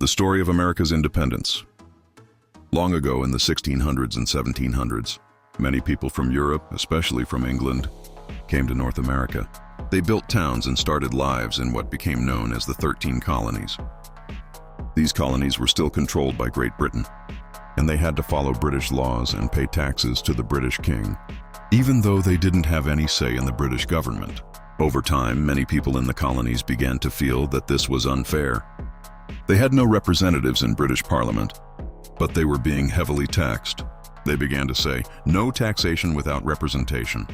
The story of America's independence. Long ago in the 1600s and 1700s, many people from Europe, especially from England, came to North America. They built towns and started lives in what became known as the 13 colonies. These colonies were still controlled by Great Britain, and they had to follow British laws and pay taxes to the British king, even though they didn't have any say in the British government. Over time, many people in the colonies began to feel that this was unfair. They had no representatives in British Parliament, but they were being heavily taxed. They began to say, "No taxation without representation."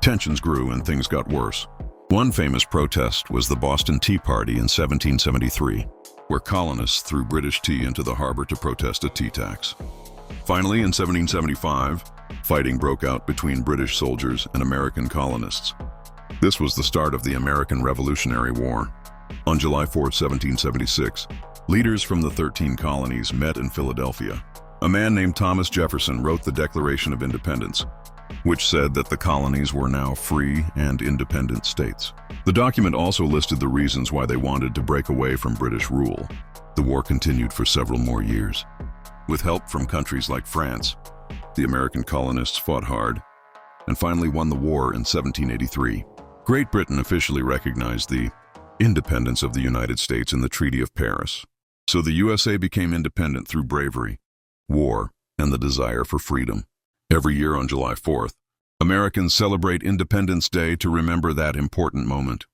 Tensions grew and things got worse. One famous protest was the Boston Tea Party in 1773, where colonists threw British tea into the harbor to protest a tea tax. Finally, in 1775, fighting broke out between British soldiers and American colonists. This was the start of the American Revolutionary War. On July 4, 1776, leaders from the 13 colonies met in Philadelphia. A man named Thomas Jefferson wrote the Declaration of Independence, which said that the colonies were now free and independent states. The document also listed the reasons why they wanted to break away from British rule. The war continued for several more years. With help from countries like France, the American colonists fought hard and finally won the war in 1783. Great Britain officially recognized the independence of the United States in the Treaty of Paris. So the USA became independent through bravery, war, and the desire for freedom. Every year on July 4th, Americans celebrate Independence Day to remember that important moment.